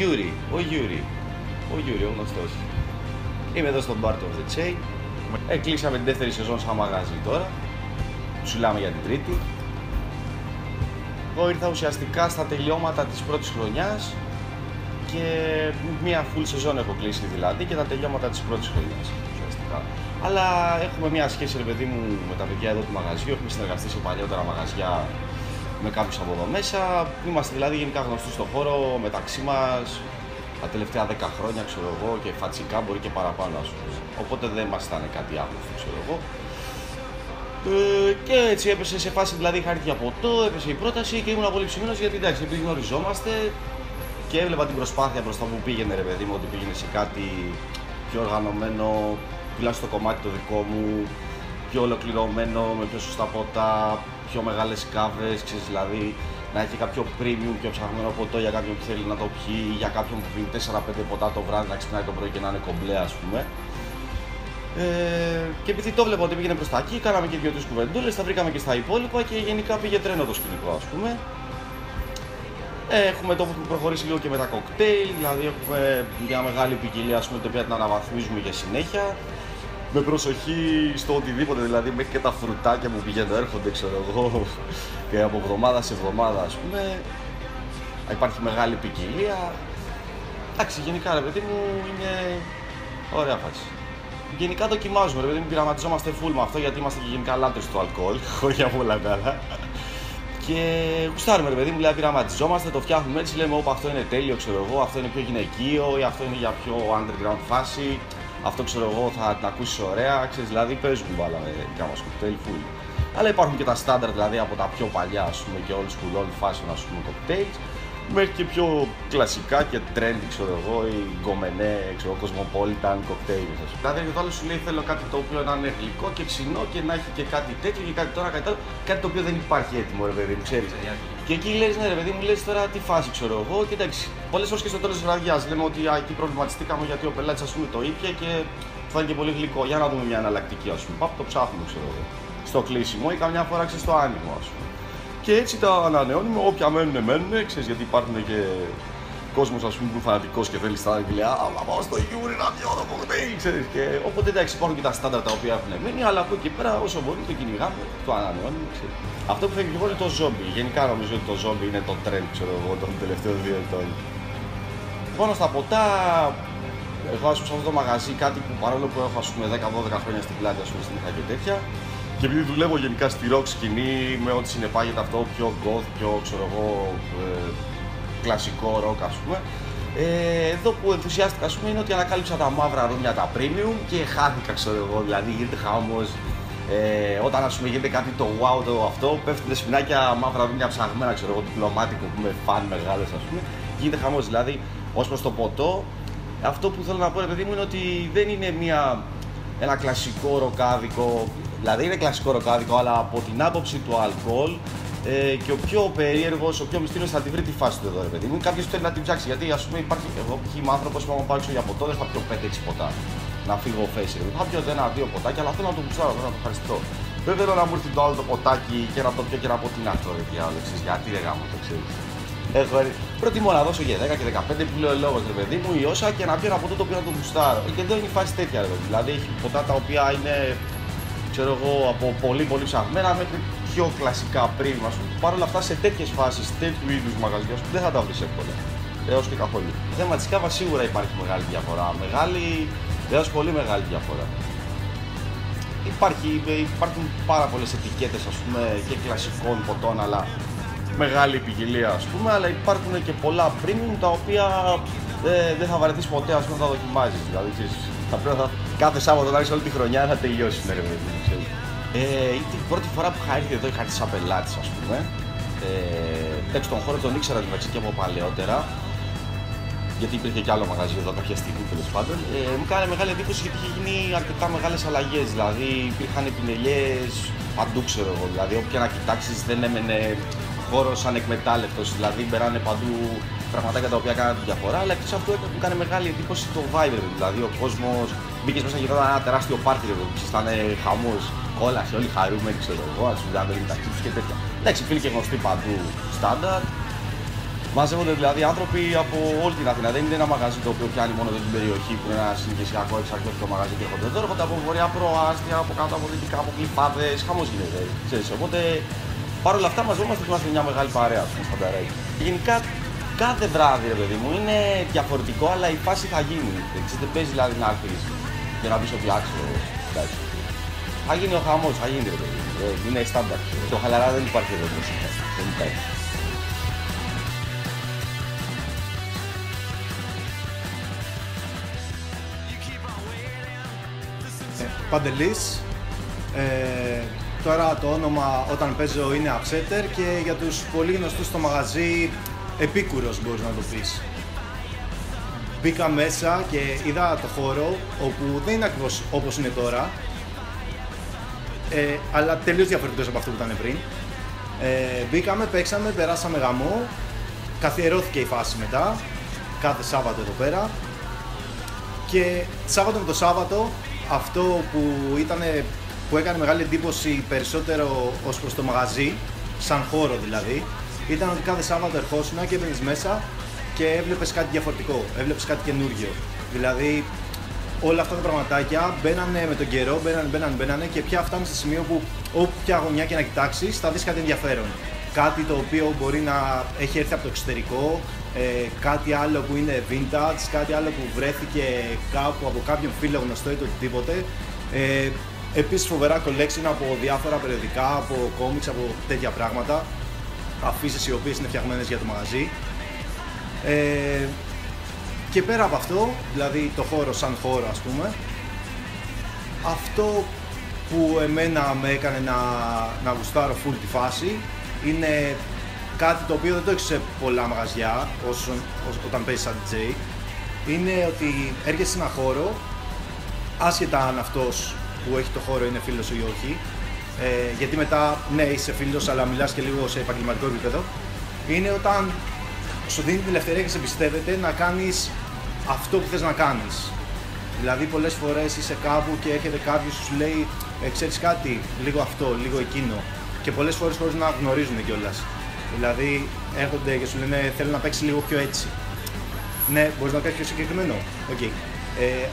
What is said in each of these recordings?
Γιούρι, ο γνωστός. Είμαι εδώ στο Bar of the Chain. Κλείσαμε την δεύτερη σεζόν σαν μαγαζί τώρα. Ψουλάμε για την τρίτη. Εγώ ήρθα ουσιαστικά στα τελειώματα της πρώτης χρονιάς και μία full σεζόν έχω κλείσει δηλαδή και τα τελειώματα της πρώτης χρονιάς ουσιαστικά. Αλλά έχουμε μία σχέση ρε παιδί μου με τα παιδιά εδώ του μαγαζιού, έχουμε συνεργαστεί σε παλιότερα μαγαζιά με κάποιους από εδώ μέσα. Είμαστε δηλαδή γενικά γνωστοί στον χώρο μεταξύ μας τα τελευταία 10 χρόνια ξέρω εγώ και φατσικά μπορεί και παραπάνω ας πούμε. Οπότε δεν μας ήταν κάτι άγνωστο ξέρω εγώ. Και έτσι έπεσε σε φάση δηλαδή είχα έρθει για ποτό, έπεσε η πρόταση και ήμουν πολύ ψημένος γιατί εντάξει επειδή γνωριζόμαστε και έβλεπα την προσπάθεια προς τα που πήγαινε ρε παιδί μου, ότι πήγαινε σε κάτι πιο οργανωμένο, τουλάχιστον το κομμάτι το δικό μου, πιο ολοκληρωμένο, με πιο σωστά ποτά, πιο μεγάλες κάβες, ξέρεις δηλαδή να έχει κάποιο premium, πιο ψαγμένο ποτό για κάποιον που θέλει να το πιει, για κάποιον που πίνει 4-5 ποτά το βράδυ να ξυπνάει το πρωί και να είναι κομπλέ ας πούμε. Και επειδή το βλέπω ότι πήγαινε προς τα εκεί, κάναμε και 2-3 κουβεντούλες, τα βρήκαμε και στα υπόλοιπα και γενικά πήγε τρένο το σκηνικό ας πούμε. Έχουμε το που προχωρήσει λίγο και με τα κοκτέιλ, δηλαδή έχουμε μια μεγάλη ποικιλία ας πούμε, την οποία την αναβαθμίζουμε για συνέχεια. Με προσοχή στο οτιδήποτε, δηλαδή μέχρι και τα φρουτάκια που πηγαίνουν έρχονται ξέρω εγώ και από εβδομάδα σε εβδομάδα ας πούμε. Υπάρχει μεγάλη ποικιλία. Εντάξει, γενικά ρε παιδί μου είναι ωραία φάση. Γενικά δοκιμάζουμε, ρε παιδί μου, πειραματιζόμαστε full με αυτό γιατί είμαστε και γενικά λάτρες του αλκοόλ, χωριά πολλά καλά. Και γουστάρουμε, ρε παιδί μου, δηλαδή πειραματιζόμαστε, το φτιάχνουμε έτσι, λέμε όπα αυτό είναι τέλειο, ξέρω εγώ, αυτό είναι πιο γυναικείο ή αυτό είναι για πιο underground φάση, αυτό ξέρω εγώ θα την ακούσεις ωραία, ξέρεις, δηλαδή παίζουμε μπάλα με δικά μας κοκτέιλ full. Αλλά υπάρχουν και τα standard, δηλαδή από τα πιο παλιά, ας πούμε, και old school, old fashion, ας πούμε, cocktails, μέχρι και πιο κλασικά και trendy, ξέρω εγώ, ή γκομενέ, ξέρω, cosmopolitan cocktails, ας πούμε. Δηλαδή, το άλλο σου λέει θέλω κάτι το οποίο να είναι γλυκό και ξινό και να έχει και κάτι τέτοιο και κάτι τώρα, κάτι άλλο, κάτι το οποίο δεν υπάρχει έτοιμο, ρε παιδί μου, ξέρεις. Και εκεί λες, ναι, ρε παιδί μου, λες τώρα τι φάση, ξέρω εγώ, και εντάξει. Πολλές φορές και στο τέλος της βραδιάς λέμε ότι εκεί προβληματιστήκαμε γιατί ο πελάτης, ας πούμε, το ήπια και φάνηκε πολύ γλυκό. Για να δούμε μια εναλλακτική, ας πούμε. Πάμε το ψάχνουμε, ξέρω εγώ. Στο κλείσιμο ή καμιά φορά ξέρεις στο άνοιγμα, ας πούμε. Και έτσι τα ανανεώνουμε, όποια μένουν, ξέρεις, γιατί υπάρχουν και κόσμος ας πούμε που φανατικός και θέλει στα Αγγλία, να πάω στο Γιούρι να πιω το κοκτέιλ, ξέρεις. Και οπότε εντάξει υπάρχουν και τα στάνταρ τα οποία έχουν μείνει, αλλά από εκεί πέρα όσο μπορούμε το κυνηγάμε, το ανανεώνουμε, ξέρεις. Αυτό που φεύγει λίγο είναι το ζόμπι. Γενικά νομίζω ότι το ζόμπι είναι το trend, ξέρω εγώ, των τελευταίων 2 ετών. Πάνω στα ποτά, εγώ ας πούμε σε αυτό το μαγαζί κάτι που παρόλο που έχω ας πούμε 10-12 χρόνια στην πλάτη, ας πούμε στην και τέτοια. Και επειδή δουλεύω γενικά στη rock σκηνή με ό,τι συνεπάγεται αυτό, πιο goth, πιο ξέρω εγώ, κλασικό rock ας πούμε. Εδώ που ενθουσιάστηκα ας πούμε είναι ότι ανακάλυψα τα μαύρα ρούμια, τα premium και χάθηκα ξέρω εγώ, δηλαδή γίνεται χαμός. Όταν ας πούμε γίνεται κάτι το wow το αυτό, πέφτουν σπινάκια μαύρα ρούμια ψαγμένα ξέρω εγώ, διπλωμάτικο που είμαι φαν μεγάλες ας πούμε. Γίνεται χαμός, δηλαδή ως προς το ποτό, αυτό που θέλω να πω ρε παιδί μου είναι ότι δεν είναι ένα κλασικό ροκάδικο. Δηλαδή είναι κλασικό ροκάδικο, αλλά από την άποψη του αλκοόλ και ο πιο περίεργος, ο πιο μυστήριος θα τη βρει τη φάση του εδώ, ρε παιδί μου. Κάποιος θέλει να την ψάξει. Γιατί ας πούμε υπάρχει. Εγώ είμαι άνθρωπος που άμα πάω έξω για ποτό δεν θα πιω 5-6 ποτά. Να φύγω face. Θα πιω 1-2 ποτάκια, αλλά θέλω να το γουστάρω, θέλω να το ευχαριστώ. Δεν θέλω να μου έρθει το άλλο το ποτάκι και να το πιω και να πω τι είναι αυτό, ρε διάλογο. Γιατί ρε γάμο το ξέρει. Προτιμώ να δώσω για 10 και 15 που λέει ο λόγος, ρε παιδί μου, ή όσα και να πιω ένα ποτό το οποίο να το γουστάρω. Και εδώ είναι η φάση τέτοια, ρε παιδί. Δηλαδή έχει ποτά τα οποία είναι. Ξέρω εγώ από πολύ πολύ ψαγμένα μέχρι πιο κλασικά πριν μας. Παρ' όλα αυτά σε τέτοιες φάσεις, τέτοιου είδους μαγαζιά δεν θα τα βρεις εύκολα. Έως και καθόλου. Θεματικά σίγουρα υπάρχει μεγάλη διαφορά. Μεγάλη, έως πολύ μεγάλη διαφορά. Υπάρχουν πάρα πολλές ετικέτες ας πούμε και κλασικών ποτών, αλλά μεγάλη ποικιλία ας πούμε. Αλλά υπάρχουν και πολλά premium τα οποία δεν θα βαρεθείς ποτέ ας πούμε να τα δοκιμάζεις. Δηλαδή κάθε Σάββατο να έχεις όλη τη χρονιά θα τελειώσει ρε παιδί μου. Την πρώτη φορά που είχα έρθει εδώ είχα έρθει σαν πελάτης ας πούμε. Εντάξει τον χώρο τον ήξερα μεταξύ και από παλαιότερα. Γιατί υπήρχε κι άλλο μαγαζί εδώ κάποια στιγμή τέλος πάντων. Μου έκανε μεγάλη εντύπωση γιατί είχε γίνει αρκετά μεγάλες αλλαγές. Δηλαδή υπήρχαν πινελιές παντού ξέρω εγώ. Δηλαδή όποια να κοιτάξεις δεν έμενε χώρος ανεκμετάλλευτος. Δηλαδή μπεράνε παντού πραγματάκια τα οποία κάνανε τη διαφορά. Αλλά εκτός αυτού μου έκανε μεγάλη εντύπωση το vibe. Δηλαδή ο κόσμος μπήκες μέσα και γινόταν ένα τεράστιο πάρτι. Ήταν χαμός. Κόλασε, όλοι χαρούμενοι ξέρω εγώ. Ας πούμε τα chips και τέτοια. Εντάξει, φίλοι και γνωστοί παντού στάνταρ. Μαζεύονται δηλαδή άνθρωποι από όλη την Αθήνα. Δεν είναι ένα μαγαζί το οποίο πιάνει μόνο την περιοχή που είναι ένα συνοικιακό εξαρτητικό μαγαζί και έρχονται εδώ. Έρχονται από βορειά προάστια, από κάτω από δυτικά, από κλειφάδες. Χαμός γίνεται. Ξέρεις. Οπότε παρόλα αυτά μαζόμαστε και είμαστε μια μεγάλη παρέα στα Μπερέκ. Γενικά κάθε βράδυ, ρε παιδί μου, είναι διαφορετικό, αλλά η φάση θα γίνει. Δεν παίζει δηλαδή να έρθει και να πει ότι άξιο. Θα γίνει ο χαμός, θα γίνει, ρε παιδί. Είναι στάνταρ. Το χαλαρά δεν υπάρχει εδώ μουσική. Δεν υπάρχει. Παντελής, τώρα το όνομα όταν παίζω είναι Upsetter και για τους πολύ γνωστούς στο μαγαζί Επίκουρος μπορείς να το πεις. Μπήκα μέσα και είδα το χώρο όπου δεν είναι ακριβώς όπως είναι τώρα, αλλά τελείως διαφορετικός από αυτό που ήταν πριν. Μπήκαμε, παίξαμε, περάσαμε γαμό, καθιερώθηκε η φάση μετά, κάθε Σάββατο εδώ πέρα και Σάββατο με το Σάββατο αυτό που έκανε μεγάλη εντύπωση περισσότερο ως προς το μαγαζί, σαν χώρο δηλαδή, ήταν ότι κάθε Σάββατο ερχόσουνα και έμπαινες μέσα και έβλεπες κάτι διαφορετικό, έβλεπες κάτι καινούργιο. Δηλαδή όλα αυτά τα πραγματάκια μπαίνανε με τον καιρό, μπαίνανε και πια φτάνουν σε σημείο που όποια γωνιά και να κοιτάξεις θα δεις κάτι ενδιαφέρον. Κάτι το οποίο μπορεί να έχει έρθει από το εξωτερικό, κάτι άλλο που είναι vintage, κάτι άλλο που βρέθηκε κάπου από κάποιον φίλο γνωστό ή το οτιδήποτε. Επίσης φοβερά collection από διάφορα περιοδικά, από comics, από τέτοια πράγματα. Αφήσεις οι οποίες είναι φτιαγμένες για το μαγαζί. Και πέρα από αυτό, δηλαδή το χώρο σαν χώρο ας πούμε, αυτό που εμένα με έκανε να γουστάρω full τη φάση είναι κάτι το οποίο δεν το έχεις σε πολλά μαγαζιά όταν παίζεις σαν DJ. Είναι ότι έρχεσαι σε ένα χώρο, άσχετα αν αυτός που έχει το χώρο είναι φίλος ή όχι, γιατί μετά ναι είσαι φίλος αλλά μιλάς και λίγο σε επαγγελματικό επίπεδο, είναι όταν σου δίνει την ελευθερία και σε εμπιστεύεται να κάνεις αυτό που θες να κάνεις. Δηλαδή πολλές φορές είσαι κάπου και έρχεται κάποιος σου λέει ξέρεις κάτι, λίγο αυτό, λίγο εκείνο, και πολλές φορές χωρίς να γνωρίζουν κιόλας. Δηλαδή έρχονται και σου λένε θέλω να παίξει λίγο πιο έτσι. Ναι, μπορείς να κάνεις πιο συγκεκριμένο. Okay.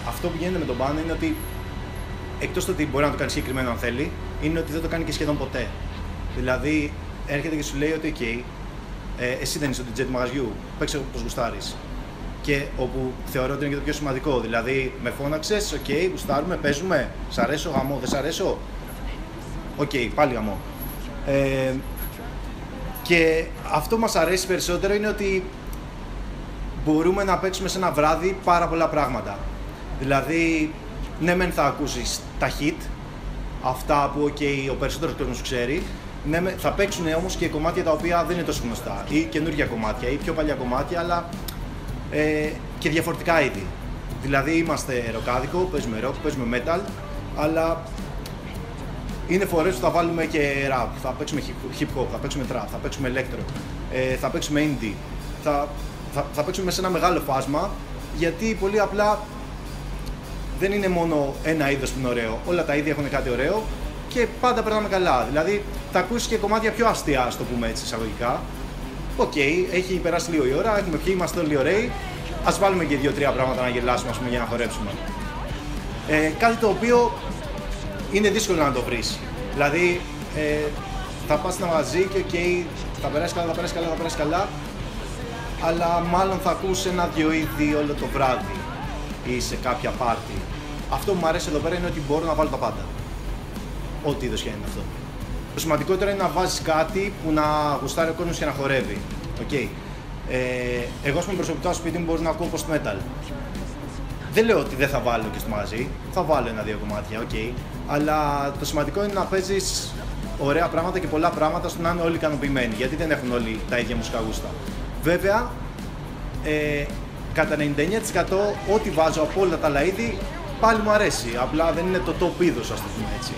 Αυτό που γίνεται με τον Πάνο είναι ότι εκτός το ότι μπορεί να το κάνει συγκεκριμένο αν θέλει, είναι ότι δεν το κάνει και σχεδόν ποτέ. Δηλαδή έρχεται και σου λέει ότι OK, εσύ δεν είσαι ο DJ του μαγαζιού, παίξε όπως γουστάρεις. Και όπου θεωρώ ότι είναι και το πιο σημαντικό, δηλαδή με φώναξες, OK, γουστάρουμε, παίζουμε, σ' αρέσω γαμό, δεν σ' αρέσω, OK, πάλι γαμό. Και αυτό που μας αρέσει περισσότερο είναι ότι μπορούμε να παίξουμε σε ένα βράδυ πάρα πολλά πράγματα. Δηλαδή, ναι μεν θα ακούσεις τα hit, αυτά που ο περισσότερος κόσμος ξέρει, ναι, θα παίξουν όμως και κομμάτια τα οποία δεν είναι τόσο γνωστά, ή καινούργια κομμάτια, ή πιο παλιά κομμάτια, αλλά και διαφορετικά είδη. Δηλαδή είμαστε ροκάδικο, παίζουμε rock, παίζουμε metal, αλλά είναι φορές που θα βάλουμε και rap, θα παίξουμε hip hop, θα παίξουμε trap, θα παίξουμε electro, θα παίξουμε indie, θα παίξουμε σε ένα μεγάλο φάσμα, γιατί πολύ απλά δεν είναι μόνο ένα είδος που είναι ωραίο, όλα τα είδη έχουν κάτι ωραίο και πάντα περνάμε καλά. Δηλαδή θα ακούσεις και κομμάτια πιο αστεία, ας το πούμε έτσι εισαγωγικά. Οκ, έχει περάσει λίγο η ώρα, έχουμε πιει, είμαστε όλοι ωραίοι, ας βάλουμε και 2-3 πράγματα να γελάσουμε, ας πούμε, για να χορέψουμε. Κάτι το οποίο είναι δύσκολο να το βρεις. Δηλαδή θα πας σε ένα μαγαζί και OK, θα περάσει καλά, αλλά μάλλον θα ακούσει ένα-δυο είδη όλο το βράδυ ή σε κάποια πάρτι. Αυτό που μου αρέσει εδώ πέρα είναι ότι μπορώ να βάλω τα πάντα. Ό,τι είδος και είναι αυτό. Το σημαντικότερο είναι να βάζεις κάτι που να γουστάρει ο κόσμος και να χορεύει. Okay. Εγώ με προσωπικά στο σπίτι μου μπορώ να ακούω post-metal. Δεν λέω ότι δεν θα βάλω και στο μαγαζί, θα βάλω ένα-δύο κομμάτια, okay. Αλλά το σημαντικό είναι να παίζεις ωραία πράγματα και πολλά πράγματα ώστε να είναι όλοι ικανοποιημένοι, γιατί δεν έχουν όλοι τα ίδια μουσικά γούστα. Βέβαια, κατά 99% ό,τι βάζω από όλα τα άλλα είδη πάλι μου αρέσει, απλά δεν είναι το top είδος, ας το πούμε έτσι.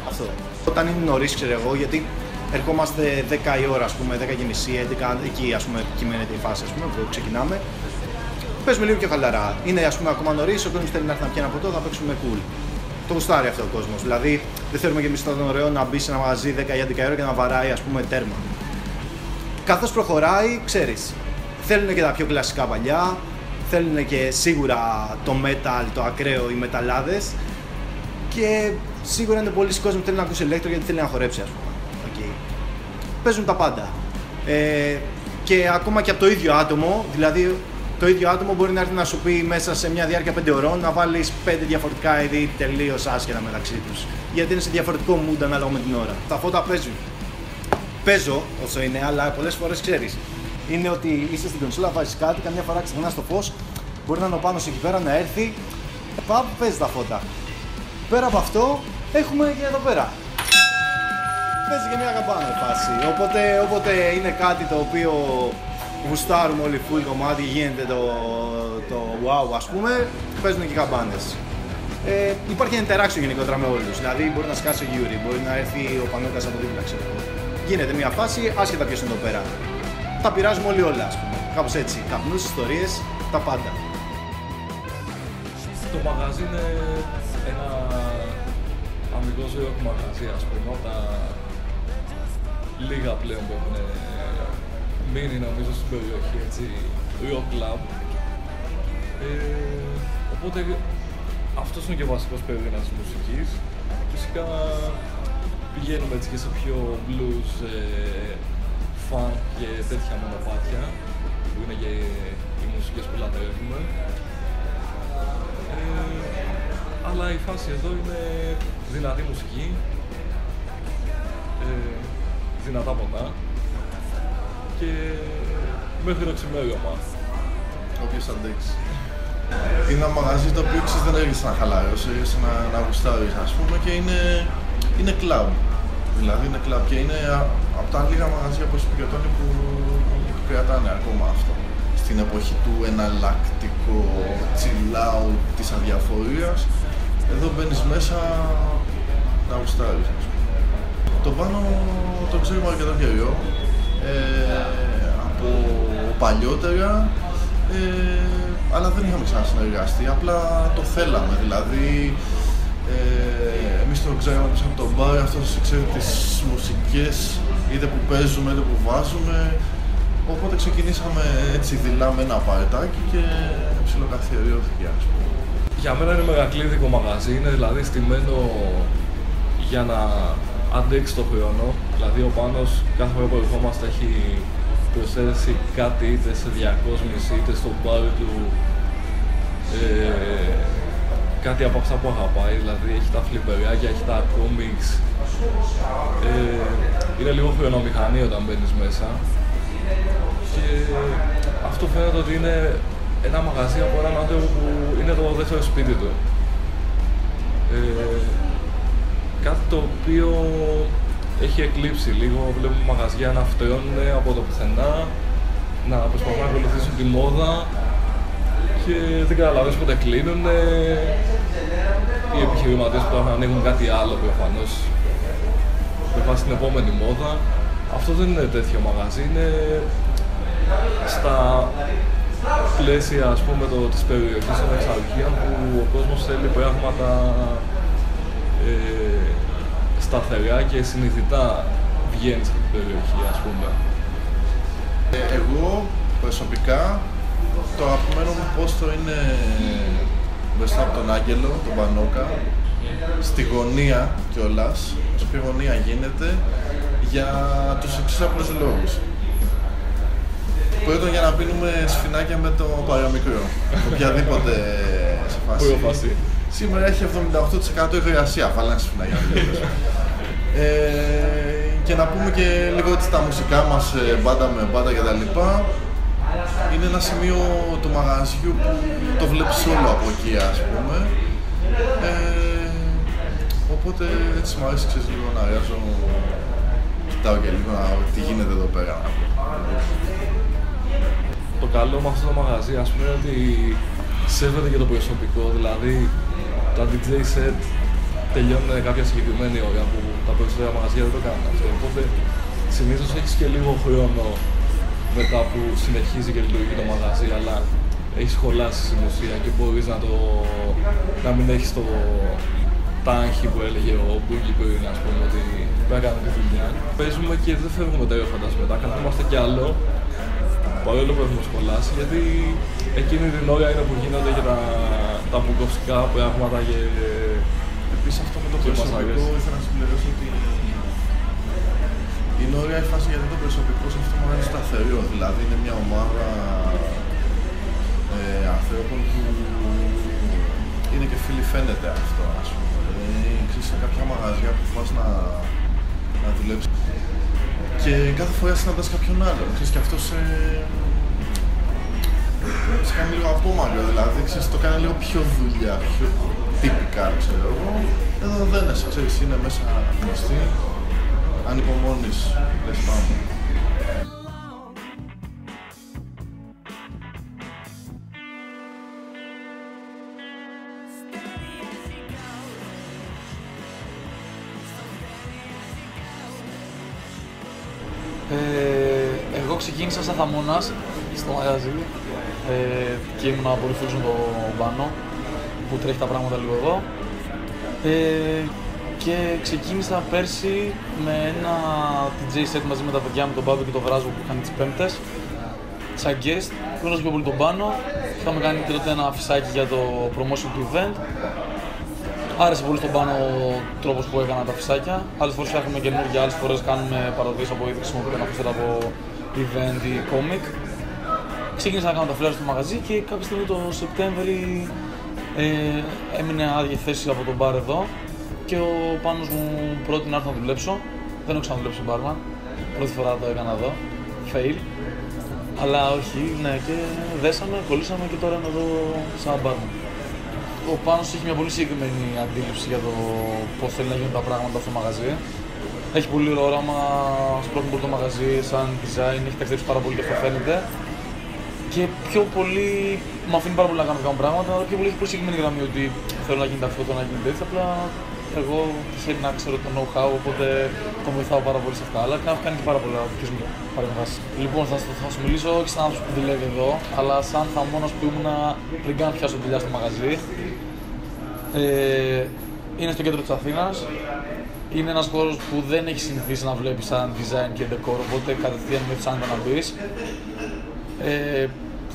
Αυτό. Όταν είναι νωρίς, ξέρω εγώ, γιατί ερχόμαστε 10 η ώρα, ας πούμε, 10 και μισή, 11, εκεί ας πούμε κυμαίνεται η φάση, ας πούμε, που ξεκινάμε. Παίζουμε λίγο πιο χαλαρά. Είναι ας πούμε ακόμα νωρίς, ο κόσμος θέλει να έρθει να πιει ένα ποτό, θα παίξουμε cool. Το γουστάρει αυτό ο κόσμος. Δηλαδή, δεν θέλουμε κι εμείς ότι ήταν ωραίο να μπει σε ένα μαγαζί 10 ή 11 ώρα και να βαράει, ας πούμε, τέρμα. Καθώς προχωράει, ξέρεις, θέλουν και τα πιο κλασικά παλιά, θέλουν και σίγουρα το metal, το ακραίο, οι μεταλλάδες και σίγουρα είναι πολλοί κόσμοι που θέλουν να ακούσει ηλέκτρο γιατί θέλει να χορέψει, ας πούμε. Okay. Παίζουν τα πάντα. Και ακόμα και από το ίδιο άτομο, δηλαδή το ίδιο άτομο μπορεί να έρθει να σου πει μέσα σε μια διάρκεια 5 ώρων να βάλεις 5 διαφορετικά είδη τελείως άσχετα μεταξύ τους. Γιατί είναι σε διαφορετικό mood ανάλογα με την ώρα. Τα φώτα παίζουν. Παίζω όσο είναι, αλλά πολλές φορές ξέρεις. Είναι ότι είσαι στην κονσόλα, βάζεις κάτι, καμιά φορά ξεχνάς το φως, μπορεί να είναι ο Πάνος εκεί πέρα να έρθει. Πάμε, παίζει τα φώτα. Πέρα από αυτό, έχουμε και εδώ πέρα. Παίζει και μια καμπάνα η φάση. Οπότε είναι κάτι το οποίο γουστάρουμε όλοι full κομμάτι, γίνεται το wow, ας πούμε, παίζουν και καμπάνες. Υπάρχει ένα interaction γενικότερα με όλους. Δηλαδή μπορεί να σκάσει ο Γιούρι, μπορεί να έρθει ο Πανούκας από δίπλα, ξέρω. Γίνεται μια φάση, άσχετα ποιος είναι εδώ πέρα. Τα πειράζουμε όλοι όλα, ας πούμε. Κάπως έτσι. Καπνούς, ιστορίες, τα πάντα. Το μαγαζί είναι ένα αμυγός rock μαγαζί, ας πούμε, από τα λίγα πλέον που έχουν μείνει νομίζω στην περιοχή, έτσι, rock club. Οπότε αυτός είναι και ο βασικός πυρήνας της μουσικής. Φυσικά πηγαίνουμε έτσι και σε πιο blues, funk και τέτοια μονοπάτια που είναι και οι μουσικές που λατρεύουμε. Αλλά η φάση εδώ είναι δυνατή μουσική, δυνατά ποτά και μέχρι το ξημέρωμα. Όποιος αντέξει. Είναι ένα μαγαζί το οποίο ξέρεις δεν έρχεσαι να χαλάρωσες, έρχεσαι να γουστάρεις, ας πούμε, και είναι κλαμπ. Δηλαδή είναι κλαμπ και είναι από τα λίγα μαγαζιά, όπως είπε και ο Τόνι, που κρατάνε ακόμα αυτό. Στην εποχή του εναλλακτικού chill out της αδιαφορίας, εδώ μπαίνεις μέσα να γουστάρεις, ας πούμε. Το Πάνο το ξέρουμε αρκετό καιρό, από παλιότερα, αλλά δεν είχαμε ξανασυνεργαστεί, απλά το θέλαμε, δηλαδή εμείς το ξέραμε πίσω από τον μπάρ, αυτός ξέρει τις μουσικές, είτε που παίζουμε είτε που βάζουμε, οπότε ξεκινήσαμε έτσι δειλά με ένα παρτάκι και ψιλοκαθιεριώθηκε, ας πούμε. Για μένα είναι μεγακλείδικο μαγαζί, είναι δηλαδή στημένο για να αντέξει το χρόνο, δηλαδή ο Πάνος κάθε φορά που ερχόμαστε έχει προσθέσει κάτι είτε σε διακόσμηση είτε στο μπάρ του, κάτι από αυτά που αγαπάει, δηλαδή έχει τα φλιπεράκια, έχει τα κόμιξ, είναι λίγο χρονομηχανή όταν μπαίνεις μέσα και αυτό φαίνεται ότι είναι ένα μαγαζί από έναν άνθρωπο που είναι το δεύτερο σπίτι του. Κάτι το οποίο έχει εκλείψει λίγο, βλέπουμε μαγαζιά να φτιώνουν από το πουθενά, να προσπαθούν να ακολουθήσουν τη μόδα και δεν καταλαβαίνεις πότε κλείνουν. Οι επιχειρηματίες που θα ανοίγουν κάτι άλλο προφανώς με βάση την επόμενη μόδα. Αυτό δεν είναι τέτοιο μαγαζί, είναι στα πλαίσια, ας πούμε, της περιοχής των εξαρχείων που ο κόσμος θέλει πράγματα σταθερά και συνειδητά βγαίνει από την περιοχή, ας πούμε. Εγώ προσωπικά το αγαπημένο μου πόστο είναι μπροστά από τον Άγγελο, τον Πανόκα, στη γωνία κιόλας, όσο πιο γωνία γίνεται, για τους εξής απλούς λόγους. Πρώτον, για να πίνουμε σφινάκια με το παραμικρό, οποιαδήποτε σε φάση. Σήμερα έχει 78% υγρασία, βάλανε σφινάκια. Και να πούμε και λίγο έτσι τα μουσικά μας, μπάντα με μπάντα κτλ. Είναι ένα σημείο του μαγαζιού που το βλέπεις όλο από εκεί, ας πούμε. Οπότε έτσι μου αρέσει, ξέρεις, λίγο να αρέσω, κοιτάω και λίγο τι γίνεται εδώ πέρα. Το καλό με αυτό το μαγαζί, ας πούμε, είναι ότι σέβεται και το προσωπικό, δηλαδή τα DJ set τελειώνουν κάποια συγκεκριμένη ώρα που τα περισσότερα μαγαζιά δεν το κάνουν αυτό, οπότε συνήθως έχεις και λίγο χρόνο μετά που συνεχίζει και λειτουργεί το μαγαζί, αλλά έχεις χωλάσει στην ουσία και μπορείς να μην έχεις το τάγχη που έλεγε ο Μπούγκι πριν, ας πούμε, ότι πρέπει να κάνουμε τη δουλειά. Παίζουμε και δεν φεύγουμε τρέχοντας μετά, καθόμαστε κι άλλο παρόλο που έχουμε σχολάσει, γιατί εκείνη την ώρα είναι που γίνονται και τα μπουκοφικά πράγματα και... Επίσης αυτό με το προσωπικό ήθελα να συμπληρώσω ότι είναι ωραία η φάση γιατί το προσωπικό σε αυτό είναι σταθερό, δηλαδή είναι μια ομάδα ανθρώπων που είναι και φίλοι, φαίνεται αυτό, ας πούμε. Ξέρεις, σε κάποια μαγαζιά που πας να δουλέψεις και κάθε φορά συναντάς κάποιον άλλον, ξέρεις, και αυτό σε κάνει λίγο απόμακρο, δηλαδή, ξέρεις, το κάνει λίγο πιο δουλειά, πιο τυπικά, ξέρω εγώ. Εδώ δεν είναι, ξέρεις, είναι μέσα γνωστή, ανυπομονείς, λες πάμε. Εγώ ξεκίνησα σαν θαμώνας στο μαγαζί και ήμουν πολύ φίλος με τον Πάνο που τρέχει τα πράγματα λίγο εδώ και ξεκίνησα πέρσι με ένα DJ set μαζί με τα παιδιά, με τον Μπάμπη και τον Βράζο που είχαν τις Πέμπτες σαν guest. Γνώρισα πιο πολύ τον Πάνο, είχαμε κάνει και τότε ένα φυσάκι για το promotion του event. Άρεσε πολύ στον Πάνο ο τρόπος που έκανα τα φυσάκια. Άλλες φορές φτιάχνουμε καινούργια, άλλες φορές κάνουμε παροδίες από ήδη χρησιμοποιούν αφού από event ή comic. Ξεκίνησα να κάνω τα φλέρες στο μαγαζί και κάποια στιγμή το Σεπτέμβρη έμεινε άδεια θέση από τον μπαρ εδώ και ο Πάνος μου πρότεινε να έρθω να δουλέψω. Δεν έχω ξαναδουλέψει μπάρμαν. Πρώτη φορά το έκανα εδώ. Fail. Αλλά όχι, ναι, και δέσαμε, κολλήσαμε και τώρα είμαι εδώ σαν μπάρμαν. Ο Πάνος έχει μια πολύ συγκεκριμένη αντίληψη για το πώς θέλει να γίνουν τα πράγματα στο μαγαζί. Έχει πολύ ωραίο όραμα, σπρώχνει πολύ το μαγαζί, σαν design, έχει ταξιδέψει πάρα πολύ και αυτό φαίνεται. Και πιο πολύ μου αφήνει πάρα πολύ να κάνω πράγματα, αλλά πιο πολύ έχει πολύ συγκεκριμένη γραμμή ότι θέλω να γίνεται αυτό, να γίνεται έτσι. Απλά εγώ θέλει να ξέρω το know-how, οπότε τον βοηθάω πάρα πολύ σε αυτά. Αλλά έχω κάνει και πάρα πολλά δικές μου παρεμβάσεις. Λοιπόν, θα σου μιλήσω όχι σαν άνθρωπος που δουλεύει εδώ, αλλά σαν θαμώνας που ήμουν πριν καν πιάσω δουλειά στο μαγαζί. Είναι στο κέντρο της Αθήνας. Είναι ένας χώρος που δεν έχει συνηθίσει να βλέπεις σαν design και decor, οπότε κατευθείαν με άνετα να μπεις.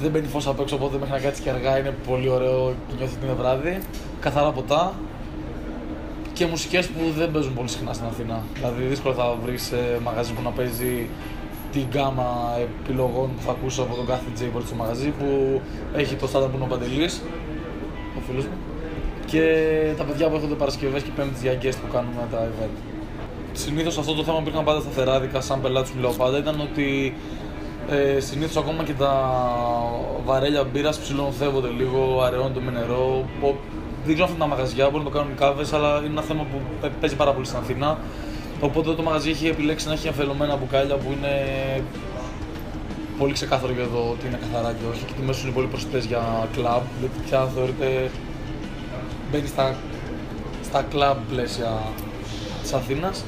Δεν μπαίνει φως απ' έξω, οπότε μέχρι να κάτσεις και αργά είναι πολύ ωραίο και νιώθεις ότι είναι βράδυ. Καθαρά ποτά και μουσικές που δεν παίζουν πολύ συχνά στην Αθήνα. Δηλαδή δύσκολα θα βρεις μαγαζί που να παίζει την γκάμα επιλογών που θα ακούσω από τον κάθε DJ που στο μαγαζί, που έχει το στάνταρ που είναι ο Παντελής, ο φίλος μου, και τα παιδιά που έρχονται Παρασκευές και Πέμπτες για guest που κάνουμε τα event. Συνήθως αυτό το θέμα που υπήρχαν πάντα σταθεράδικα, σαν πελάτης μιλάω πάντα, ήταν ότι συνήθως ακόμα και τα βαρέλια μπύρας ψιλονοθεύονται λίγο, αραιώνονται με νερό. Δεν ξέρω αυτά τα μαγαζιά, μπορούν να το κάνουν οι κάβες, αλλά είναι ένα θέμα που παίζει πάρα πολύ στην Αθήνα. Οπότε το μαγαζί έχει επιλέξει να έχει αφελωμένα μπουκάλια που είναι πολύ ξεκάθαρο για το ότι είναι καθαρά και όχι. Και οι τιμές είναι πολύ προσιτές για κλαμπ, γιατί πια θεωρείται μπαίνει στα κλαμπ πλαίσια της Αθήνας.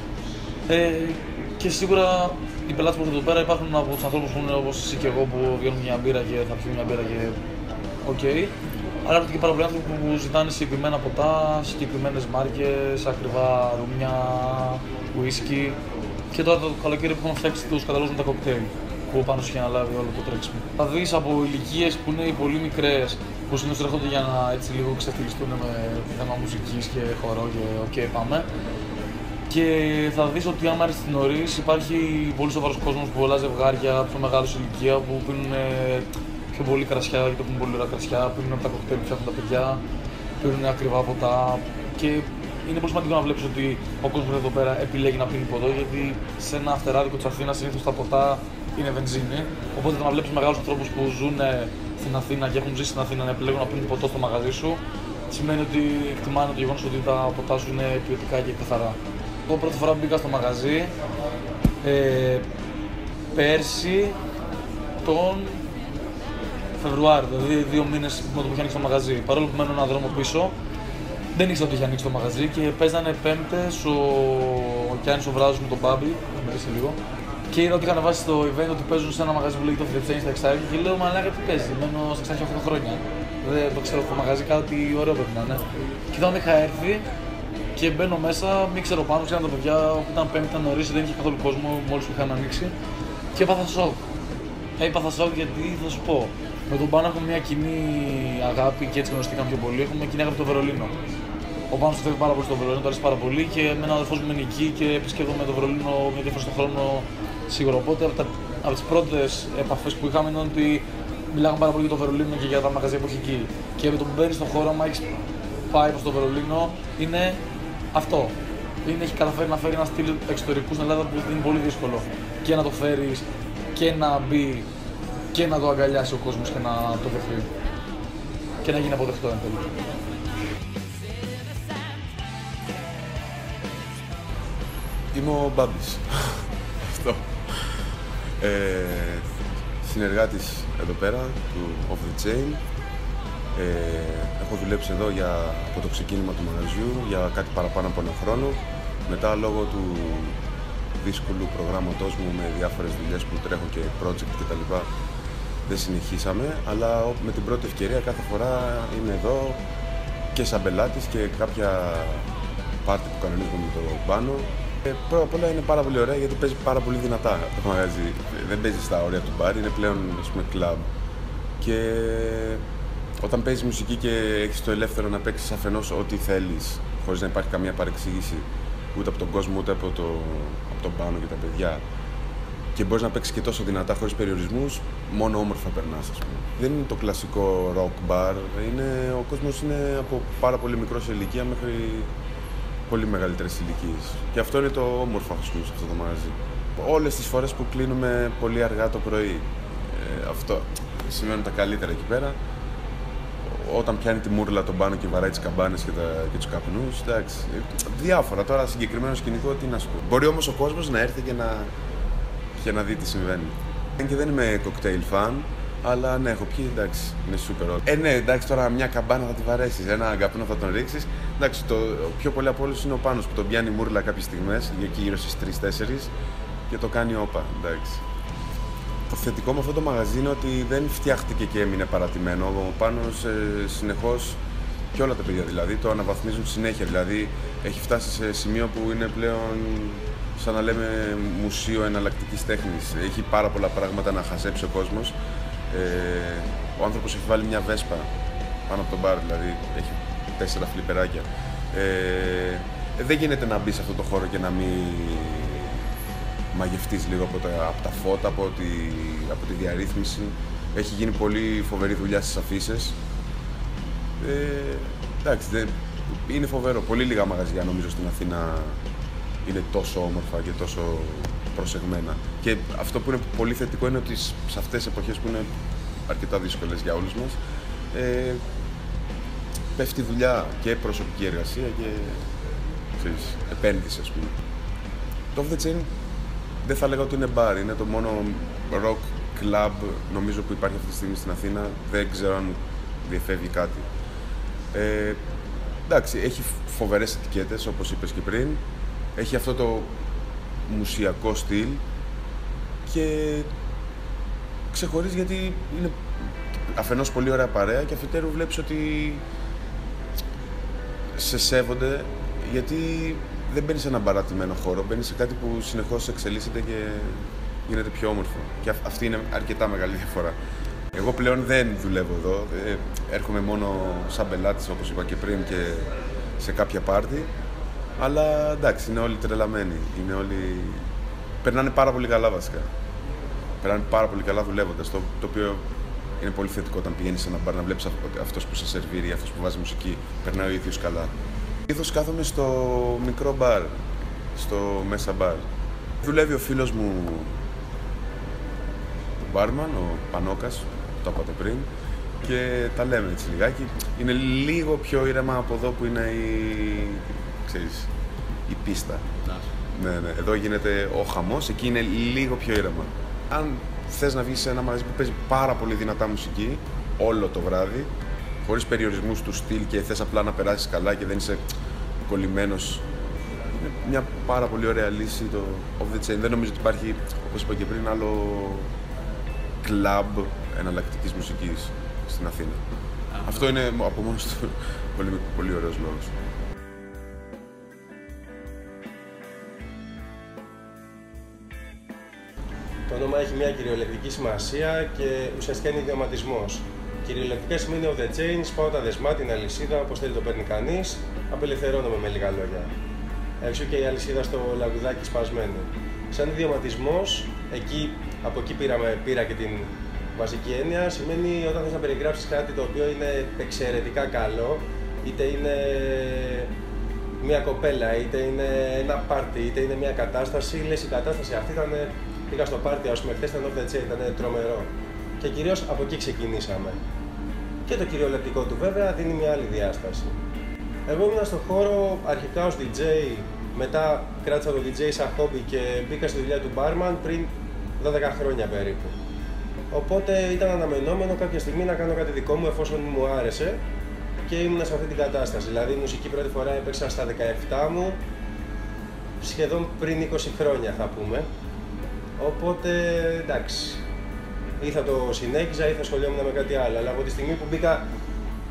Και σίγουρα οι πελάτες που έρχονται εδώ πέρα υπάρχουν από τους ανθρώπους που είναι όπως εσύ και εγώ που βγαίνουν μια μπύρα και θα πιούν μια μπύρα και οκ. Αλλά έρχονται και πάρα πολλοί άνθρωποι που ζητάνε συγκεκριμένα ποτά, συγκεκριμένες μάρκες, ακριβά ρουμιά, ουίσκι. Και τώρα το καλοκαίρι που έχουμε φτιάξει τους καταλόγους με τα κοκτέιλ, που πάνω σου έχει αναλάβει όλο το τρέξιμο. Θα δεις από ηλικίες που είναι οι πολύ μικρές, που συνήθως έρχονται για να έτσι λίγο ξεφτυλιστούν με θέμα μουσικής και χορό και οκ, πάμε. Και θα δεις ότι άμα έρθεις νωρίς υπάρχει πολύ σοβαρός κόσμος, πολλά ζευγάρια, πιο μεγάλους ηλικία που πίνουν πιο πολύ κρασιά, γιατί έχουν πολύ ωραία κρασιά, πίνουν από τα κοκτέιλ που φτιάχνουν τα παιδιά, πίνουν ακριβά ποτά. Και είναι πολύ σημαντικό να βλέπεις ότι ο κόσμος εδώ πέρα επιλέγει να πίνει ποτό, γιατί σε ένα φτεράδικο της Αθήνας συνήθως τα ποτά είναι βενζίνη. Οπότε το να βλέπεις μεγάλους ανθρώπους που ζουν στην Αθήνα και έχουν ζήσει στην Αθήνα να επιλέγουν να πίνουν ποτό στο μαγαζί σου, σημαίνει ότι εκτιμάνε το γεγονός ότι τα ποτά σου είναι ποιοτικά και καθαρά. Εγώ πρώτη φορά που μπήκα στο μαγαζί πέρσι τον Φεβρουάριο, δηλαδή 2 μήνες με το που είχε ανοίξει το μαγαζί. Παρόλο που μένω έναν δρόμο πίσω, δεν ήξερα ότι είχε ανοίξει το μαγαζί και παίζανε Πέμπτες ο Κιάννης ο Βράζος με τον Μπάμπη, θα μιλήσει λίγο. Και είδα ότι είχαν βάσει στο event ότι παίζουν σε ένα μαγαζί που λέγεται το Φιλεψένη στα Εξάρχεια και λέω μαλάκα τι παίζει, μένω στα Εξάρχεια 8 χρόνια. Δεν το ξέρω αυτό το μαγαζί, κάτι ωραίο πρέπει να είναι. Και όταν είχα έρθει και μπαίνω μέσα, μην ξέρω πάνω, ξέραν τα παιδιά που ήταν Πέμπτη, ήταν νωρίς, δεν είχε καθόλου κόσμο μόλις που είχαν ανοίξει και έπαθα σοκ. έπαθα σοκ γιατί θα σου πω. Με τον Πάνο έχουμε μια κοινή αγάπη και έτσι γνωριστήκαμε πιο πολύ. Έχουμε κοινή αγάπη το Βερολίνο. Ο Πάνος του θέλει πάρα πολύ στο Βερολίνο, το αρέσει πάρα πολύ και με έναν αδερφός μου είναι εκεί και επισκέπτομαι το Βερολίνο μια φορά στον χρόνο σίγουρα. Οπότε από τις πρώτες επαφές που είχαμε ήταν ότι μιλάγαμε πάρα πολύ για το Βερολίνο και για τα μαγαζιά που έχει εκεί. Και με το που μπαίνεις στον χώρο, άμα έχεις πάει προς το Βερολίνο, είναι αυτό. Έχει καταφέρει να φέρει ένα στυλ εξωτερικού στην Ελλάδα που είναι πολύ δύσκολο. Και να το φέρεις και να μπει και να το αγκαλιάσει ο κόσμος και να το δεχτεί. Και να γίνει αποδεκτό εν τέλει. Είμαι ο Μπάμπης. Αυτό. Συνεργάτης εδώ πέρα του Off The Chain. Έχω δουλέψει εδώ από το ξεκίνημα του μαγαζιού για κάτι παραπάνω από ένα χρόνο. Μετά, λόγω του δύσκολου προγράμματός μου με διάφορες δουλειές που τρέχω και project κτλ, δεν συνεχίσαμε, αλλά με την πρώτη ευκαιρία κάθε φορά είμαι εδώ και σαν πελάτης και κάποια πάρτι που κανονίζουμε με το Πάνο. Πρώτα απ' όλα είναι πάρα πολύ ωραία γιατί παίζει πάρα πολύ δυνατά το μαγαζί. Δεν παίζει στα όρια του μπαρ, είναι πλέον κλαμπ. Και όταν παίζεις μουσική και έχεις το ελεύθερο να παίξεις αφενός ό,τι θέλεις, χωρίς να υπάρχει καμία παρεξήγηση ούτε από τον κόσμο ούτε από τον Πάνο και τα παιδιά, και μπορείς να παίξεις και τόσο δυνατά χωρίς περιορισμούς, μόνο όμορφα περνάς, ας πούμε. Δεν είναι το κλασικό rock bar, ο κόσμος είναι από πάρα πολύ μικρό σε ηλικία μέχρι πολύ μεγαλύτερες ηλικίες. Και αυτό είναι το όμορφο, ας πούμε, σε αυτό το μαγαζί. Όλες τις φορές που κλείνουμε πολύ αργά το πρωί, αυτό σημαίνει τα καλύτερα εκεί πέρα. Όταν πιάνει τη μούρλα τον Πάνο και βαράει τις καμπάνες και τους καπνούς, εντάξει. Διάφορα. Τώρα συγκεκριμένο σκηνικό, τι να σου πω. Μπορεί όμως ο κόσμος να έρθει και να δει τι συμβαίνει. Και δεν είμαι cocktail fan, αλλά ναι, έχω πιει, εντάξει, είναι super all. Ναι, εντάξει, τώρα μια καμπάνα θα τη βαρέσεις, ένα καπνό θα τον ρίξεις. Εντάξει, το πιο πολύ από όλους είναι ο Πάνος που τον πιάνει μούρλα κάποιες στιγμές, εκεί γύρω στις 3-4 και το κάνει όπα, εντάξει. Το θετικό με αυτό το μαγαζί είναι ότι δεν φτιάχτηκε και έμεινε παρατημένο. Ο Πάνος συνεχώς, και όλα τα παιδιά δηλαδή, το αναβαθμίζουν συνέχεια. Δηλαδή έχει φτάσει σε σημείο που είναι πλέον σαν να λέμε μουσείο εναλλακτικής τέχνης. Έχει πάρα πολλά πράγματα να χαζέψει ο κόσμος. Ο άνθρωπος έχει βάλει μια βέσπα πάνω από τον μπαρ, δηλαδή έχει 4 φλιπεράκια. Δεν γίνεται να μπει σε αυτό το χώρο και να μην μαγευτείς λίγο από τα φώτα, από τη διαρρύθμιση. Έχει γίνει πολύ φοβερή δουλειά στις αφίσες. Εντάξει, είναι φοβερό. Πολύ λίγα μαγαζιά νομίζω στην Αθήνα είναι τόσο όμορφα και τόσο προσεγμένα. Και αυτό που είναι πολύ θετικό είναι ότι σε αυτές τις εποχές που είναι αρκετά δύσκολες για όλους μας, πέφτει δουλειά και προσωπική εργασία και επένδυση, ας πούμε. Το Off The Chain δεν θα λέγα ότι είναι μπαρ, είναι το μόνο rock club νομίζω που υπάρχει αυτή τη στιγμή στην Αθήνα. Δεν ξέρω αν διεφεύγει κάτι. Εντάξει, έχει φοβερές ετικέτες όπως είπες και πριν. Έχει αυτό το μουσιακό στυλ και ξεχωρίζει γιατί είναι αφενός πολύ ωραία παρέα και αφετέρου βλέπεις ότι σε σέβονται, γιατί δεν μπαίνεις σε έναν παρατημένο χώρο, μπαίνεις σε κάτι που συνεχώς εξελίσσεται και γίνεται πιο όμορφο. Και αυτή είναι αρκετά μεγάλη διαφορά. Εγώ πλέον δεν δουλεύω εδώ, έρχομαι μόνο σαν πελάτης όπως είπα και πριν και σε κάποια πάρτι. Αλλά εντάξει, είναι όλοι τρελαμένοι, περνάνε πάρα πολύ καλά βασικά. Περνάνε πάρα πολύ καλά δουλεύοντας, το οποίο είναι πολύ θετικό όταν πηγαίνεις σε ένα μπαρ να βλέπεις αυτός που σε σερβίρει, αυτός που βάζει μουσική, περνάει ο ίδιος καλά. Συνήθως κάθομαι στο μικρό μπαρ, στο μέσα μπαρ. Δουλεύει ο φίλος μου, ο μπάρμαν, ο Πανόκας, το είπατε πριν, και τα λέμε έτσι λιγάκι. Είναι λίγο πιο ήρεμα από εδώ που είναι η πίστα. Ναι. Εδώ γίνεται ο χαμός, εκεί είναι λίγο πιο ήρεμα. Αν θες να βγεις σε ένα μαγαζί που παίζει πάρα πολύ δυνατά μουσική όλο το βράδυ, χωρίς περιορισμούς του στυλ και θες απλά να περάσεις καλά και δεν είσαι κολλημένος, είναι μια πάρα πολύ ωραία λύση το Off The Chain. Δεν νομίζω ότι υπάρχει, όπως είπα και πριν, άλλο κλαμπ εναλλακτικής μουσικής στην Αθήνα. Αυτό είναι από μόνος του πολύ, πολύ ωραίος λόγος. Το όνομα έχει μια κυριολεκτική σημασία και ουσιαστικά είναι ιδιωματισμός. Κυριολεκτικά σημαίνει of the chain, σπάω τα δεσμά, την αλυσίδα, όπως θέλει το παίρνει κανείς, απελευθερώνομαι με λίγα λόγια. Έξω και η αλυσίδα στο λαγουδάκι σπασμένη. Σαν ιδιωματισμός, από εκεί πήρα και την βασική έννοια, σημαίνει όταν θες να περιγράψεις κάτι το οποίο είναι εξαιρετικά καλό, είτε είναι μια κοπέλα, είτε είναι ένα πάρτι, είτε είναι μια κατάσταση, λες η κατάσταση αυτή ήταν, πήγα στο πάρτι, ας πούμε, χθες ήταν off the chain, ήταν τρομερό. Και κυρίως από εκεί ξεκινήσαμε. Και το κυριολεκτικό του βέβαια δίνει μια άλλη διάσταση. Εγώ ήμουν στον χώρο αρχικά ως DJ, μετά κράτησα το DJ σαν χόμπι και μπήκα στη δουλειά του barman πριν 12 χρόνια περίπου. Οπότε ήταν αναμενόμενο κάποια στιγμή να κάνω κάτι δικό μου εφόσον μου άρεσε και ήμουν σε αυτή την κατάσταση. Δηλαδή η μουσική πρώτη φορά έπαιξα στα 17 μου, σχεδόν πριν 20 χρόνια θα πούμε. Οπότε εντάξει, ή θα το συνέχιζα ή θα ασχολιόμουν με κάτι άλλο. Αλλά από τη στιγμή που μπήκα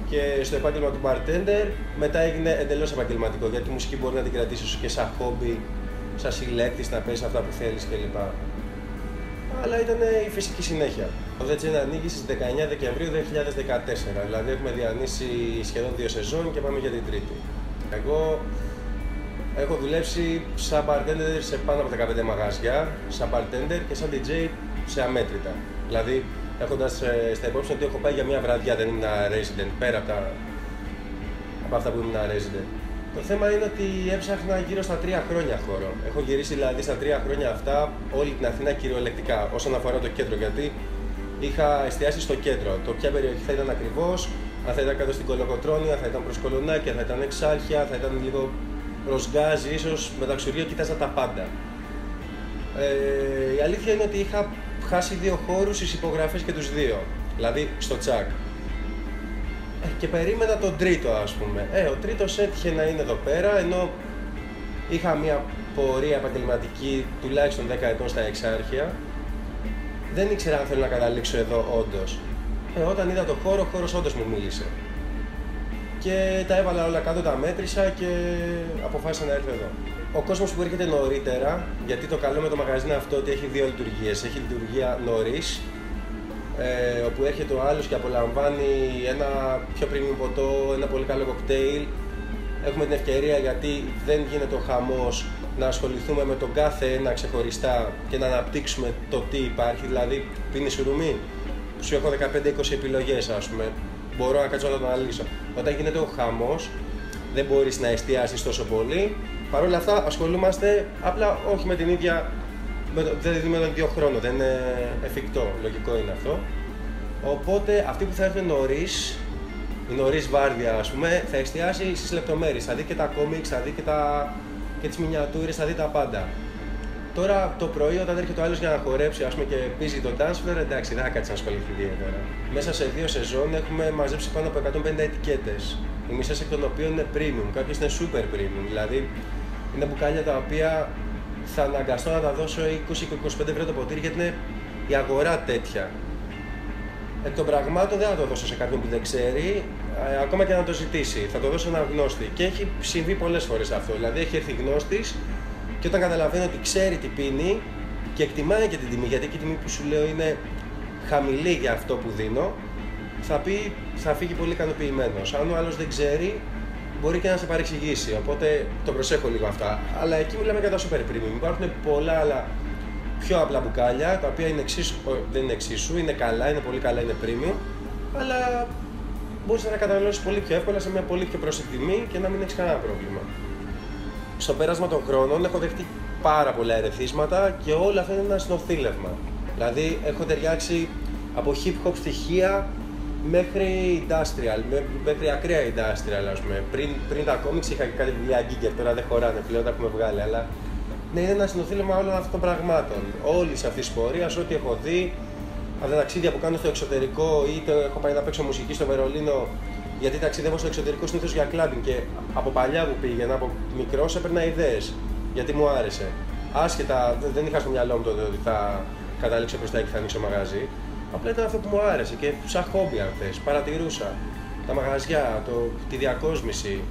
και στο επάγγελμα του bartender, μετά έγινε εντελώς επαγγελματικό. Γιατί η μουσική μπορεί να την κρατήσεις και σαν χόμπι, σαν συλλέκτης, να παίζεις αυτά που θέλεις κλπ. Αλλά ήταν η φυσική συνέχεια. Το The Chain ανοίγει στις 19 Δεκεμβρίου 2014, δηλαδή έχουμε διανύσει σχεδόν 2 σεζόν και πάμε για την τρίτη. Εγώ έχω δουλέψει σαν bartender σε πάνω από 15 μαγαζιά, σαν bartender και σαν DJ σε αμέτρητα. Δηλαδή, έχοντας στα υπόψη ότι έχω πάει για μια βραδιά, δεν ήμουν resident, πέρα από αυτά που ήμουν resident. Το θέμα είναι ότι έψαχνα γύρω στα 3 χρόνια χώρο. Έχω γυρίσει δηλαδή στα 3 χρόνια αυτά όλη την Αθήνα κυριολεκτικά, όσον αφορά το κέντρο, γιατί είχα εστιάσει στο κέντρο. Το ποια περιοχή θα ήταν ακριβώς, αν θα ήταν κάτω στην Κολοκοτρώνη, αν θα ήταν προς Κολονάκια, θα ήταν Εξάρχεια, θα ήταν λίγο προς Γκάζι, ίσως μεταξουργείο, κοιτάζα τα πάντα. Η αλήθεια είναι ότι είχα χάσει 2 χώρους στις υπογραφές και τους 2, δηλαδή στο τσακ. Και περίμενα τον τρίτο, ας πούμε. Ο τρίτος έτυχε να είναι εδώ πέρα, ενώ είχα μια πορεία επαγγελματική τουλάχιστον 10 ετών στα Εξάρχεια. Δεν ήξερα αν θέλω να καταλήξω εδώ όντως. Όταν είδα το χώρο, ο χώρος όντως μου μίλησε. Και τα έβαλα όλα κάτω, τα μέτρησα και αποφάσισα να έρθω εδώ. Ο κόσμος που έρχεται νωρίτερα, γιατί το καλό με το μαγαζί είναι αυτό ότι έχει 2 λειτουργίες. Έχει λειτουργία νωρίς, όπου έρχεται ο άλλος και απολαμβάνει ένα πιο premium ποτό, ένα πολύ καλό κοκτέιλ. Έχουμε την ευκαιρία, γιατί δεν γίνεται ο χαμός, να ασχοληθούμε με τον κάθε ένα ξεχωριστά και να αναπτύξουμε το τι υπάρχει. Δηλαδή, πίνεις ρούμι, σου έχω 15-20 επιλογές, ας πούμε. Μπορώ να κάτσω να το αναλύσω. Όταν γίνεται ο χαμός, δεν μπορείς να εστιάσεις τόσο πολύ. Παρ' όλα αυτά, ασχολούμαστε απλά όχι με την ίδια. Δεν δίνουμε τον ίδιο χρόνο, δεν είναι εφικτό, λογικό είναι αυτό. Οπότε αυτοί που θα έρθουν νωρίς, η νωρίς βάρδια, ας πούμε, θα εστιάσει στις λεπτομέρειες. Θα δει και τα κόμιξ, θα δει και τις μινιατούρες, θα δει τα πάντα. Τώρα το πρωί, όταν έρχεται ο άλλος για να χορέψει, ας πούμε, και πίζει το dance floor, εντάξει, δεν θα κάτσει να ασχοληθεί ιδιαίτερα. Μέσα σε 2 σεζόν έχουμε μαζέψει πάνω από 150 ετικέτες. Οι μισές εκ των οποίων είναι premium, κάποιες είναι super premium. Δηλαδή, είναι μπουκάλια τα οποία θα αναγκαστώ να τα δώσω 20 και 25 ευρώ το ποτήρι, γιατί είναι η αγορά τέτοια. Εκ των πραγμάτων δεν θα το δώσω σε κάποιον που δεν ξέρει, ακόμα και να το ζητήσει. Θα το δώσω ένα γνώστη. Και έχει συμβεί πολλές φορές αυτό. Δηλαδή, έχει έρθει γνώστης και όταν καταλαβαίνει ότι ξέρει τι πίνει και εκτιμάει και την τιμή, γιατί και η τιμή που σου λέω είναι χαμηλή για αυτό που δίνω, θα φύγει πολύ ικανοποιημένος. Αν ο άλλος δεν ξέρει, μπορεί και να σε παρεξηγήσει. Οπότε το προσέχω λίγο αυτά. Αλλά εκεί μιλάμε για τα super premium. Υπάρχουν πολλά άλλα πιο απλά μπουκάλια, τα οποία είναι δεν είναι εξίσου, είναι καλά, είναι πολύ καλά, είναι premium, αλλά μπορείς να τα καταναλώσεις πολύ πιο εύκολα σε μια πολύ πιο πρόσθετη τιμή και να μην έχεις κανένα πρόβλημα. Στο πέρασμα των χρόνων έχω δεχτεί πάρα πολλά ερεθίσματα και όλο αυτό είναι ένα συνοθήλευμα. Δηλαδή έχω ταιριάξει από hip hop στοιχεία μέχρι industrial, μέχρι ακραία industrial, ας πούμε. Πριν τα comics είχα και κάτι βιβλία Giger, τώρα δεν χωράνε πλέον, τα έχουμε βγάλει, αλλά ναι, είναι ένα συνοθήλευμα όλων αυτών των πραγμάτων. Όλη αυτή τη πορεία, ό,τι έχω δει, από τα ταξίδια που κάνω στο εξωτερικό, είτε έχω πάει να παίξω μουσική στο Βερολίνο, γιατί ταξιδεύω στο εξωτερικό συνήθως για κλάμπινγκ και από παλιά που πήγαινα, από μικρός έπαιρνα ιδέες, γιατί μου άρεσε. Άσχετα, δεν είχα στο μυαλό μου τότε ότι θα καταλήξω προς τα εκεί, θα ανοίξω μαγαζί. Απλά ήταν αυτό που μου άρεσε και σαν χόμπι, αν θες. Παρατηρούσα τα μαγαζιά, τη διακόσμηση,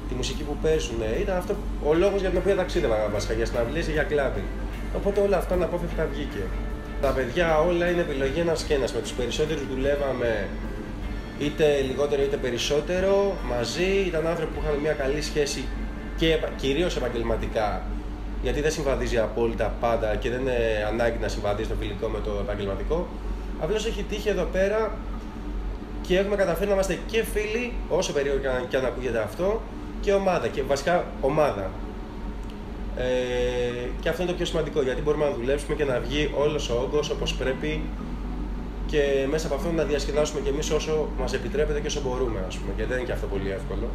τη μουσική που παίζουν. Ήταν αυτό ο λόγος για τον οποίο ταξίδευα βασικά, για συναυλίες ή για κλάμπινγκ. Οπότε όλα αυτά αναπόφευκτα βγήκε. Τα παιδιά όλα είναι επιλογή ένας και ένας. Με τους περισσότερους δουλεύαμε είτε λιγότερο είτε περισσότερο μαζί. Ήταν άνθρωποι που είχαν μια καλή σχέση και κυρίως επαγγελματικά. Γιατί δεν συμβαδίζει απόλυτα πάντα και δεν είναι ανάγκη να συμβαδίζει το φιλικό με το επαγγελματικό. Απλώς έχει τύχει εδώ πέρα και έχουμε καταφέρει να είμαστε και φίλοι, όσο περίεργο και αν ακούγεται αυτό, και ομάδα. Και βασικά ομάδα. Και αυτό είναι το πιο σημαντικό, γιατί μπορούμε να δουλέψουμε και να βγει όλος ο όγκος όπως πρέπει και μέσα από αυτό να διασκεδάσουμε κι εμείς όσο μας επιτρέπεται και όσο μπορούμε, ας πούμε, γιατί δεν είναι και αυτό πολύ εύκολο.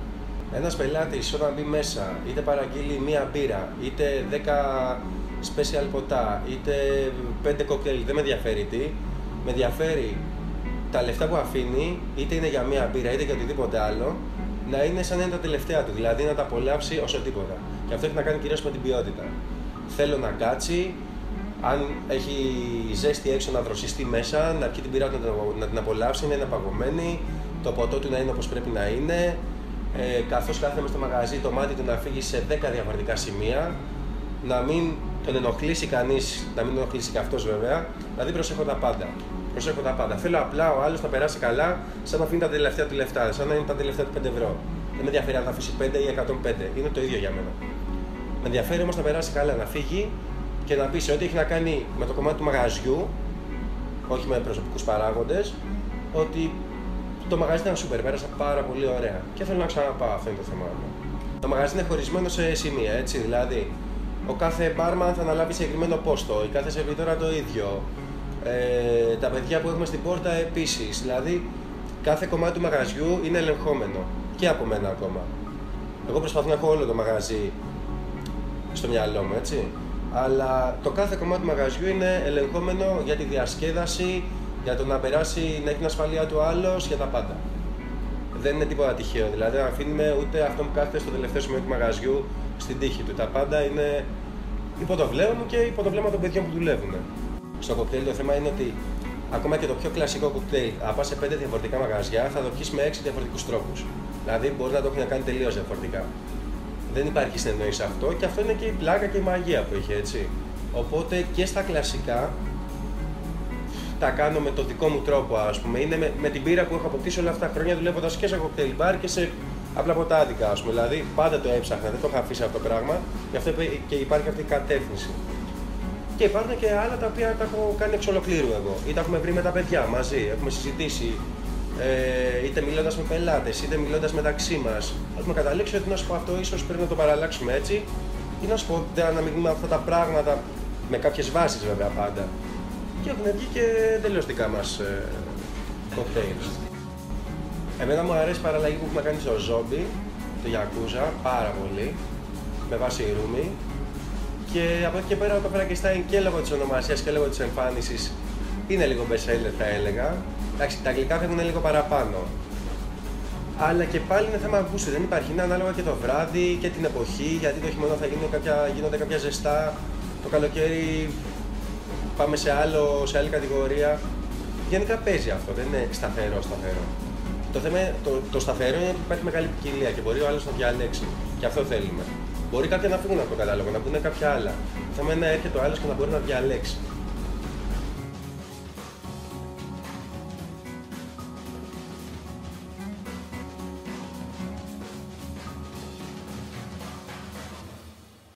Ένας πελάτης όταν μπει μέσα, είτε παραγγείλει μία μπύρα, είτε 10 special ποτά, είτε 5 κοκτέιλ, δεν με ενδιαφέρει τι, με ενδιαφέρει τα λεφτά που αφήνει, είτε είναι για μία μπύρα είτε για οτιδήποτε άλλο, να είναι σαν να είναι τα τελευταία του, δηλαδή να τα απολαύσει όσο τίποτα. Και αυτό έχει να κάνει κυρίως με την ποιότητα. Θέλω να κάτσει, αν έχει ζέστη έξω να δροσιστεί μέσα, να πιει την πυρά του να την απολαύσει, να είναι παγωμένη, το ποτό του να είναι όπως πρέπει να είναι, καθώς κάθεται στο μαγαζί το μάτι του να φύγει σε 10 διαφορετικά σημεία, να μην τον ενοχλήσει κανείς, να μην ενοχλήσει και αυτός βέβαια, δηλαδή προσέχω τα πάντα. Προσέχω τα πάντα. Θέλω απλά ο άλλος να περάσει καλά, σαν να αφήνει τα τελευταία του λεφτά, σαν να είναι τα τελευταία του 5 ευρώ. Δεν με ενδιαφέρει αν θα αφήσει 5 ή 105, είναι το ίδιο για μένα. Με ενδιαφέρει όμως να περάσει καλά, να φύγει και να πει σε ό,τι έχει να κάνει με το κομμάτι του μαγαζιού, όχι με προσωπικούς παράγοντες, ότι το μαγαζί ήταν σούπερ, πέρασα πάρα πολύ ωραία και θέλω να ξαναπάω, αυτό είναι το θέμα μου. Το μαγαζί είναι χωρισμένο σε σημεία, έτσι, δηλαδή ο κάθε μπάρμαν θα αναλάβει συγκεκριμένο πόστο, η κάθε σερβιτόρα το ίδιο. Τα παιδιά που έχουμε στην πόρτα επίσης, δηλαδή κάθε κομμάτι του μαγαζιού είναι ελεγχόμενο και από μένα ακόμα. Εγώ προσπαθώ να έχω όλο το μαγαζί στο μυαλό μου, έτσι. Αλλά το κάθε κομμάτι του μαγαζιού είναι ελεγχόμενο για τη διασκέδαση, για το να περάσει, να έχει την ασφαλεία του άλλος, για τα πάντα. Δεν είναι τίποτα τυχαίο, δηλαδή δεν αφήνουμε ούτε αυτό που κάθεται στο τελευταίο σημείο του μαγαζιού στην τύχη του. Τα πάντα είναι υπό το βλέμμα μου και υπό το βλέμμα των παιδιών που δουλεύουν. Στο κοκτέιλ το θέμα είναι ότι ακόμα και το πιο κλασικό κοκτέιλ, αν πας σε 5 διαφορετικά μαγαζιά, θα το πιεις με 6 διαφορετικούς τρόπους. Δηλαδή μπορεί να το έχουν κάνει τελείως διαφορετικά. Δεν υπάρχει συνεννόηση σε αυτό και αυτό είναι και η πλάκα και η μαγεία που έχει, έτσι. Οπότε και στα κλασικά τα κάνω με το δικό μου τρόπο, ας πούμε. Είναι με την πείρα που έχω αποκτήσει όλα αυτά τα χρόνια δουλεύοντας και σε κοκτέιλ μπαρ και σε απλά ποτάδικα, ας πούμε. Δηλαδή πάντα το έψαχνα, δεν το είχα αφήσει αυτό το πράγμα, γι' αυτό και υπάρχει αυτή η κατεύθυνση. Και υπάρχουν και άλλα τα οποία τα έχω κάνει εξ ολοκλήρου εγώ. Ή τα έχουμε βρει με τα παιδιά μαζί, έχουμε συζητήσει, είτε μιλώντας με πελάτες, είτε μιλώντας μεταξύ μας. Έχουμε καταλήξει ότι να σου πω αυτό, ίσως πρέπει να το παραλλάξουμε έτσι, ή να σου πω να αναμειγνύουμε αυτά τα πράγματα με κάποιες βάσεις βέβαια πάντα. Και έχουν βγει και τελείως δικά μας κοκτέιλ. Εμένα μου αρέσει η παραλλαγή που έχουμε κάνει στο Zombie, το Yakuza, πάρα πολύ, με βάση ρούμι. Και από εκεί και πέρα το Frankenstein και λόγω της ονομασίας και λόγω της εμφάνισης είναι λίγο best seller, θα έλεγα. Εντάξει, τα αγγλικά φεύγουν λίγο παραπάνω. Αλλά και πάλι είναι θέμα γούστου, δεν υπάρχει. Είναι ανάλογα και το βράδυ και την εποχή, γιατί το χειμώνα θα γίνονται κάποια ζεστά, το καλοκαίρι πάμε σε άλλη κατηγορία. Γενικά παίζει αυτό, δεν είναι σταθερό. Το θέμα το σταθερό είναι ότι υπάρχει μεγάλη ποικιλία και μπορεί ο άλλος να διαλέξει. Και αυτό θέλουμε. Μπορεί κάποια να φύγουν από το κατάλογο, να μπουν κάποια άλλα. Το θέμα είναι να έρχεται ο άλλος και να μπορεί να διαλέξει.